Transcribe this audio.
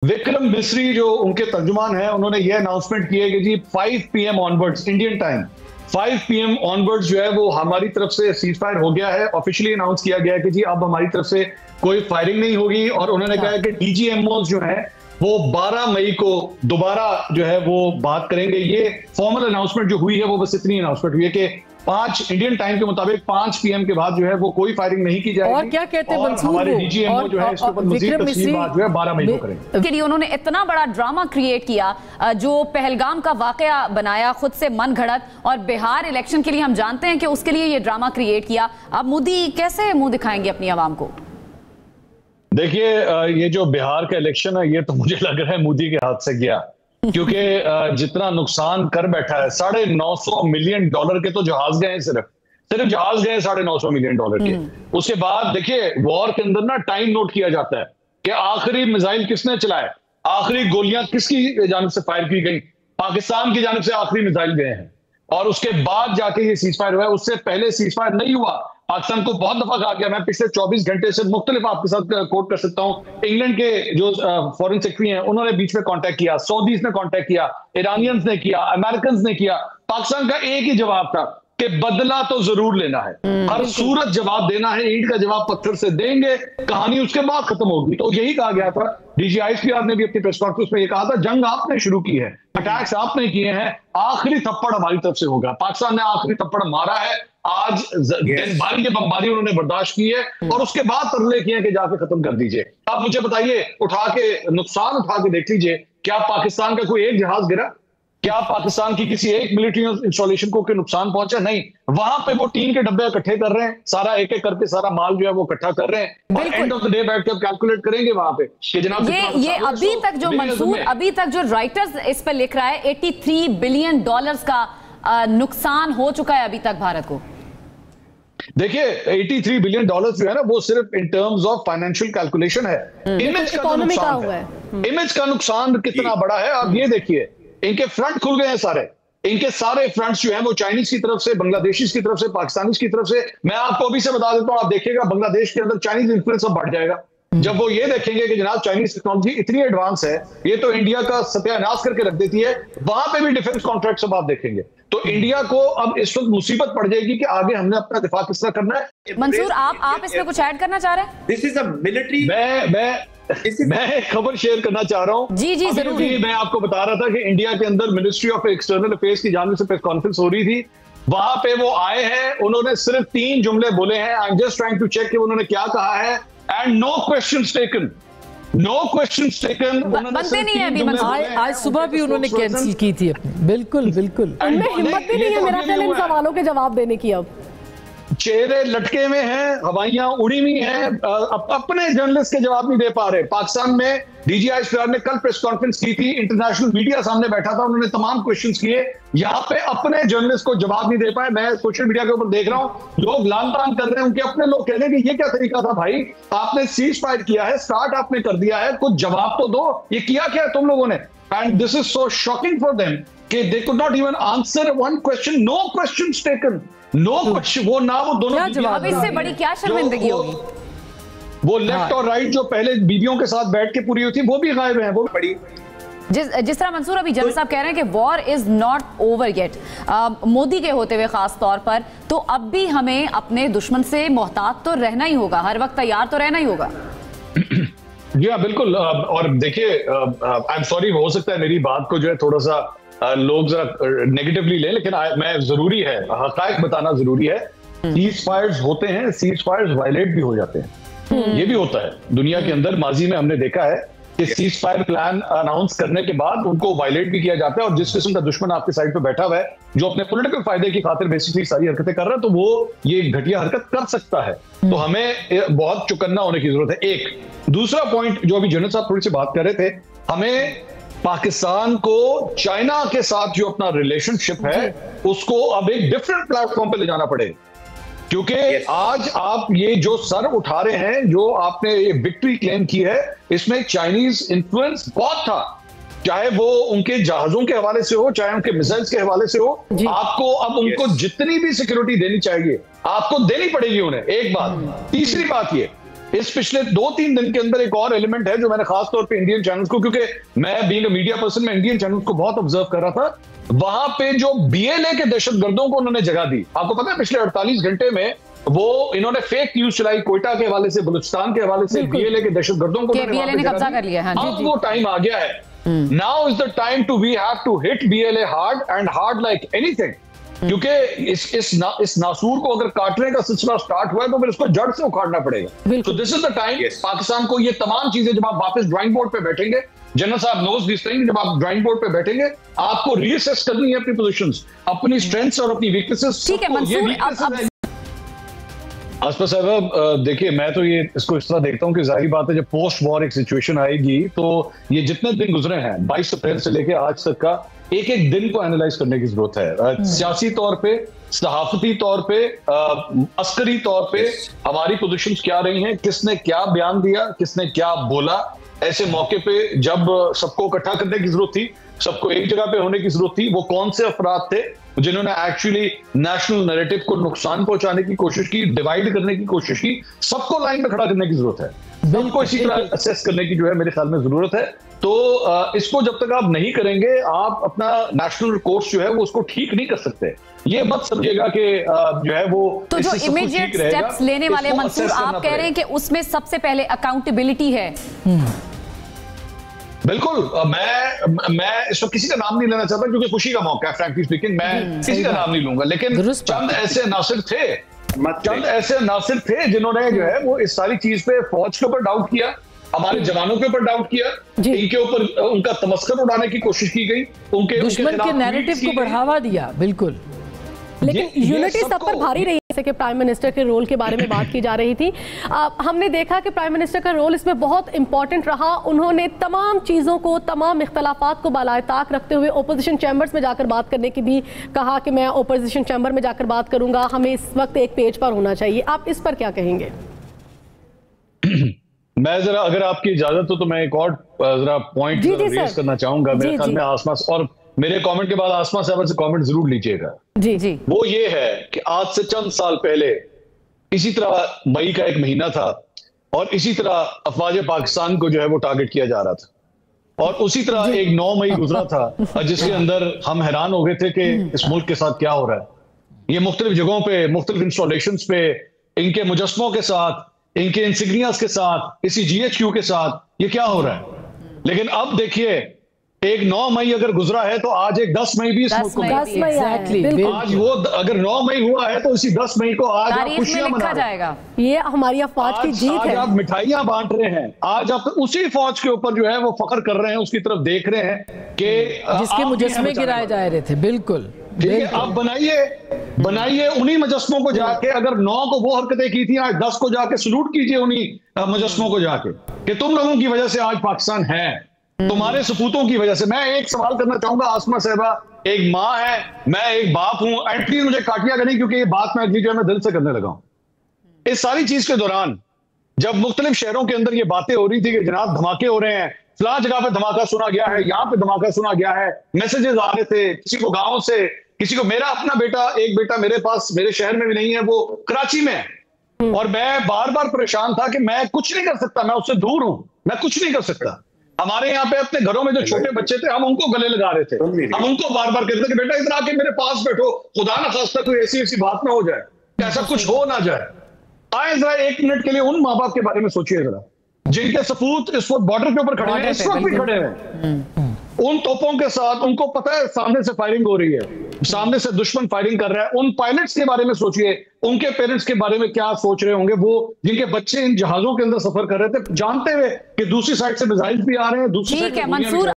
विक्रम मिस्री जो उनके तर्जुमान हैं, उन्होंने ये अनाउंसमेंट की है कि जी 5 PM onwards Indian time 5 PM onwards जो है वो हमारी तरफ से सीज फायर हो गया है। ऑफिशियली अनाउंस किया गया है कि जी अब हमारी तरफ से कोई फायरिंग नहीं होगी। और उन्होंने कहा है कि DGMOs जो है वो 12 मई को दोबारा जो है वो बात करेंगे। ये फॉर्मल अनाउंसमेंट जो हुई है वो बस इतनी अनाउंसमेंट हुई है कि 5 इंडियन टाइम के मुताबिक 5 PM के बाद जो है वो कोई फायरिंग नहीं की जाएगी। और क्या कहते हैं मंसूर, हमारे DGMO जो है इसके ऊपर मजीद तफसील बात जो है 12 मई को करेंगे। के लिए उन्होंने इतना बड़ा ड्रामा क्रिएट किया, जो पहलगाम का वाकया बनाया खुद से मन घड़त, और बिहार इलेक्शन के लिए हम जानते हैं कि उसके लिए ये ड्रामा क्रिएट किया। अब मोदी कैसे मुंह दिखाएंगे अपनी आवाम को? देखिए, ये जो बिहार का इलेक्शन है ये तो मुझे लग रहा है मोदी के हाथ से गया, क्योंकि जितना नुकसान कर बैठा है, $950 मिलियन के तो जहाज गए हैं, सिर्फ जहाज गए $950 मिलियन के। उसके बाद देखिए वॉर के अंदर ना टाइम नोट किया जाता है कि आखिरी मिसाइल किसने चलाए, आखिरी गोलियां किसकी जानिब से फायर की गई, पाकिस्तान की जानिब से आखिरी मिसाइल गए हैं, और उसके बाद जाके ये सीज फायर हुआ है। उससे पहले सीज फायर नहीं हुआ। पाकिस्तान को बहुत दफा कहा गया, मैं पिछले 24 घंटे से मुख्तलिफ आपके साथ कोट कर सकता हूं। इंग्लैंड के जो फॉरेन सेक्रेटरी हैं उन्होंने बीच में कांटेक्ट किया, सऊदीज ने कांटेक्ट किया, ईरानियंस ने किया, अमेरिकन ने किया। पाकिस्तान का एक ही जवाब था कि बदला तो जरूर लेना है, हर सूरत जवाब देना है, ईंट का जवाब पत्थर से देंगे, कहानी उसके बाद खत्म होगी। तो यही कहा गया था। DGISPR ने भी अपनी प्रेस कॉन्फ्रेंस में ये कहा था, जंग आपने शुरू की है, अटैक्स आपने किए हैं, आखिरी थप्पड़ हमारी तरफ से होगा। पाकिस्तान ने आखिरी थप्पड़ मारा है, आज दिन भर की बमबारी उन्होंने बर्दाश्त की है, और उसके बाद तरले किए कि जाके खत्म कर दीजिए। आप मुझे बताइए, नुकसान उठा के देख लीजिए, क्या पाकिस्तान का कोई एक जहाज गिरा? क्या पाकिस्तान की किसी एक मिलिट्री इंस्टॉलेशन को नुकसान पहुंचा? नहीं। वहां पे वो टीन के डब्बे इकट्ठे कर रहे हैं, सारा एक एक करके सारा माल जो है वो इकट्ठा कर रहे हैं, और एंड ऑफ द डे बैठ के कैलकुलेट करेंगे वहां पे कि जनाब ये अभी तक जो मंसूर, अभी तक जो राइटर्स इस पर लिख रहा है, $83 बिलियन का नुकसान हो चुका है अभी तक भारत को। देखिए, $83 बिलियन जो है ना, वो सिर्फ in terms of financial calculation है। इमेज का नुकसान है, इमेज का नुकसान कितना बड़ा है आप ये देखिए। इनके फ्रंट खुल गए हैं सारे, इनके सारे फ्रंट्स जो हैं वो चाइनीज की तरफ से, बांग्लादेशीज की तरफ से, पाकिस्तानीज की तरफ से। मैं आपको अभी से बता देता हूं, आप देखिएगा बांग्लादेश के अंदर चाइनीज इन्फ्लुएंस अब बढ़ जाएगा। जब वो ये देखेंगे कि जनाब चाइनीज टेक्नोलॉजी इतनी एडवांस है, ये तो इंडिया का सत्यानाश करके रख देती है, वहां पे भी डिफेंस कॉन्ट्रैक्ट सब आप देखेंगे। तो इंडिया को अब इस वक्त मुसीबत पड़ जाएगी कि आगे हमने अपना दिफा किस तरह करना है। मंसूर, आप इसमें कुछ ऐड करना चाह रहे हैं? This is a military. मैं खबर शेयर करना चाह रहा हूं। जी जरूर। मैं आपको बता रहा था कि इंडिया के अंदर मिनिस्ट्री ऑफ एक्सटर्नल अफेयर्स की जानिब से प्रेस कॉन्फ्रेंस हो रही थी, वहां पे वो आए हैं, उन्होंने सिर्फ 3 जुमले बोले हैं। I am just trying to check कि उन्होंने क्या कहा है। And no questions taken, no questions taken. बनते नहीं है अभी। आज सुबह भी उन्होंने कैंसिल की थी अपनी। बिल्कुल उनमें हिम्मत भी नहीं है मेरा ख्याल इन सवालों के जवाब देने की। अब चेहरे लटके में हैं, हवाइयां उड़ी हुई हैं, अपने जर्नलिस्ट के जवाब नहीं दे पा रहे। पाकिस्तान में DGISPR ने कल प्रेस कॉन्फ्रेंस की थी, इंटरनेशनल मीडिया सामने बैठा था, उन्होंने तमाम क्वेश्चंस किए, यहाँ पे अपने जर्नलिस्ट को जवाब नहीं दे पाए। मैं सोशल मीडिया के ऊपर देख रहा हूँ, लोग लान तान कर रहे हैं, उनके अपने लोग कह रहे हैं कि ये क्या तरीका था भाई, आपने सीज फायर किया है, स्टार्ट आपने कर दिया है, कुछ जवाब तो दो, ये किया क्या तुम लोगों ने? And this is so shocking for them कि they could not even answer one question, no questions taken, no question. वो ना वो दोनों जवाब, इससे बड़ी क्या शर्मिंदगी होगी? वो लेफ्ट और राइट जो पहले बीबियों के साथ बैठ के पूरी हुई थी, वो भी गायब है। वो बड़ी जिस तरह मंसूर अभी जनरल साहब कह रहे हैं कि war is not over yet, Modi के होते हुए खास तौर पर, तो अब भी हमें अपने दुश्मन से मोहतात तो रहना ही होगा, हर वक्त तैयार तो रहना ही होगा। जी हाँ, बिल्कुल। और देखिए, आई एम सॉरी, हो सकता है मेरी बात को जो है थोड़ा सा लोग जरा नेगेटिवली लें, लेकिन मैं जरूरी है, हकायक बताना जरूरी है। सीज फायर्स होते हैं, सीज फायर्स वायलेट भी हो जाते हैं, ये भी होता है दुनिया के अंदर। माजी में हमने देखा है कि सीज फायर प्लान अनाउंस करने के बाद उनको वायलेट भी किया जाता है, और जिस किस्म का दुश्मन आपके साइड पे बैठा हुआ है, जो अपने पॉलिटिकल फायदे की खातिर बेसिकली सारी हरकतें कर रहा है, तो वो ये घटिया हरकत कर सकता है। तो हमें बहुत चौकन्ना होने की जरूरत है। एक दूसरा पॉइंट जो अभी जनरल साहब थोड़ी सी बात कर रहे थे, हमें पाकिस्तान को चाइना के साथ जो अपना रिलेशनशिप है उसको अब एक डिफरेंट प्लेटफॉर्म पे ले जाना पड़ेगा, क्योंकि आज आप ये जो सर उठा रहे हैं, जो आपने ये विक्ट्री क्लेम की है, इसमें चाइनीज इन्फ्लुएंस बहुत था, चाहे वो उनके जहाजों के हवाले से हो, चाहे उनके मिसाइल्स के हवाले से हो। आपको अब उनको जितनी भी सिक्योरिटी देनी चाहिए आपको देनी पड़ेगी उन्हें, एक बात। तीसरी बात ये इस पिछले 2-3 दिन के अंदर एक और एलिमेंट है जो मैंने खास तौर पे इंडियन चैनल्स को, क्योंकि मैं बीइंग अ मीडिया पर्सन मैं इंडियन चैनल्स को बहुत ऑब्जर्व कर रहा था, वहां पे जो बीएलए के दहशतगर्दों को उन्होंने जगह दी। आपको पता है पिछले 48 घंटे में वो इन्होंने फेक न्यूज चलाई कोयटा के हवाले से, बलूचिस्तान के हवाले से, बीएलए के दहशतगर्दों को बीएलए ने कब्जा कर लिया। अब वो टाइम आ गया है, now is the time to we have to hit BLA hard and hard like anything, क्योंकि इस नासूर को अगर काटने का सिलसिला स्टार्ट हुआ है तो फिर इसको जड़ से उखाड़ना पड़ेगा। तो this is the time Pakistan को ये तमाम चीजें, जब आप वापस ड्राइंग बोर्ड पे बैठेंगे, जनरल साहब नोज दिस थिंग, जब आप ड्राइंग बोर्ड पे बैठेंगे आपको रीअसेस करनी है अपनी पोजीशंस, अपनी स्ट्रेंथ्स और अपनी वीकनेसेस। ठीक है मंसूर, आसफा साहब देखिए, मैं तो ये इसको इस तरह देखता हूँ कि जाहिर बात है जब पोस्ट वॉर एक सिचुएशन आएगी तो ये जितने दिन गुजरे हैं 22 अप्रैल से लेकर आज तक का, एक एक दिन को एनालाइज करने की जरूरत है। सियासी तौर पे, सहाफती तौर पे, अस्करी तौर पे हमारी पोजीशंस क्या रही हैं, किसने क्या बयान दिया, किसने क्या बोला। ऐसे मौके पे जब सबको इकट्ठा करने की जरूरत थी, सबको एक जगह पे होने की जरूरत थी, वो कौन से अफराद थे जिन्होंने एक्चुअली नेशनल नैरेटिव को नुकसान पहुंचाने की कोशिश की, डिवाइड करने की कोशिश की, सबको लाइन में खड़ा करने की जरूरत है। सबको इसी तरह असेस करने की जो है मेरे ख्याल में जरूरत है। तो इसको जब तक आप नहीं करेंगे, आप अपना नेशनल कोर्स जो है वो उसको ठीक नहीं कर सकते। ये मत समझिएगा कि जो है वो तो जो इमीडिएट स्टेप्स लेने वाले मंसूर, आप कह रहे हैं कि उसमें सबसे पहले अकाउंटेबिलिटी है। बिल्कुल, मैं इस वक्त किसी का नाम नहीं लेना चाहता क्योंकि खुशी का मौका है, फ्रैंकली स्पीकिंग मैं किसी का नाम नहीं लूंगा, लेकिन चंद ऐसे नासिर थे जिन्होंने जो है वो इस सारी चीज पे फौज के ऊपर डाउट किया, हमारे जवानों के ऊपर डाउट किया, इनके ऊपर उनका तमस्कर उड़ाने की कोशिश की गई, उनके दुश्मन के नैरेटिव को बढ़ावा दिया। बिल्कुल, लेकिन यूनिटी सब पर भारी रही, जैसे कि प्राइम मिनिस्टर के रोल के बारे में बात की जा रही थी। हमने देखा कि प्राइम मिनिस्टर का रोल इसमें बहुत इंपॉर्टेंट रहा। उन्होंने तमाम चीज़ों को, तमाम इख्तलाफात को बालाए ताक रखते हुए ओपोजिशन चैम्बर्स में जाकर बात करने की भी कहा कि मैं ओपोजिशन चैम्बर में जाकर बात करूंगा, हमें इस वक्त एक पेज पर होना चाहिए। आप इस पर क्या कहेंगे? मैं जरा, अगर आपकी इजाजत हो तो मैं एक और जरा पॉइंट रेज करना चाहूंगा। मेरे ख्याल में आसमा, और मेरे कमेंट के बाद आसमा साहब से कमेंट जरूर लीजिएगा। जी जी, वो ये है कि आज से चंद साल पहले इसी तरह मई का एक महीना था और इसी तरह अफवाज पाकिस्तान को जो है वो टारगेट किया जा रहा था, और उसी तरह एक 9 मई गुजरा था जिसके अंदर हम हैरान हो गए थे कि इस मुल्क के साथ क्या हो रहा है। ये मुख्तलिफ जगहों पे, मुख्तलिफ इंस्टॉलेशंस पे, इनके मुजस्मों के साथ, इनके इंसिग्नियास के साथ, इसी GHQ के साथ ये क्या हो रहा है। लेकिन अब देखिए, एक 9 मई अगर गुजरा है तो आज एक 10 मई भी इस मुल्क को, 10 मई आज वो अगर 9 मई हुआ है तो इसी 10 मई को आज आप खुशियां मना जाएगा। ये हमारी फौज की जीत है। आज आप मिठाइयां बांट रहे हैं, आज आप उसी फौज के ऊपर जो है वो फख्र कर रहे हैं, उसकी तरफ देख रहे हैं कि जिसके मुजस्मे गिराए जा रहे थे। बिल्कुल ठीक है, आप बनाइए उन्हीं मुजस्मों को जाके, अगर 9 को वो हरकतें की थी, आज 10 को जाके सलूट कीजिए उन्हीं मुजस्मों को जाके कि तुम लोगों की वजह से आज पाकिस्तान है, तुम्हारे सपूतों की वजह से। मैं एक सवाल करना चाहूंगा आसमा साहबा, एक माँ है, मैं एक बाप हूं, एटलीस्ट मुझे काटियागा नहीं क्योंकि ये बात मैं अगली जो है मैं दिल से करने लगा हूं। इस सारी चीज के दौरान जब मुख्तलिफ शहरों के अंदर ये बातें हो रही थी कि जनाब धमाके हो रहे हैं, फलां जगह पे धमाका सुना गया है, यहाँ पे धमाका सुना गया है, मैसेजेस आ रहे थे किसी को गाँव से, किसी को, मेरा अपना बेटा, एक बेटा मेरे पास, मेरे शहर में भी नहीं है, वो कराची में है, और मैं बार बार परेशान था कि मैं कुछ नहीं कर सकता, मैं उससे दूर हूं, मैं कुछ नहीं कर सकता। हमारे यहाँ पे अपने घरों में जो छोटे बच्चे थे, हम उनको गले लगा रहे थे, हम उनको बार बार कहते थे कि बेटा इधर आके मेरे पास बैठो, खुदा ना खास्ता कोई ऐसी बात ना हो जाए, ऐसा कुछ हो ना जाए। आए जरा 1 मिनट के लिए उन माँ बाप के बारे में सोचिए जरा, जिनके सपूत इस वक्त बॉर्डर के ऊपर खड़े हैं, इस वक्त भी खड़े हैं उन तोपों के साथ, उनको पता है सामने से फायरिंग हो रही है, सामने से दुश्मन फायरिंग कर रहा है। उन पायलट्स के बारे में सोचिए, उनके पेरेंट्स के बारे में क्या सोच रहे होंगे वो, जिनके बच्चे इन जहाजों के अंदर सफर कर रहे थे, जानते हुए कि दूसरी साइड से मिसाइल भी आ रहे हैं, दूसरी साइड से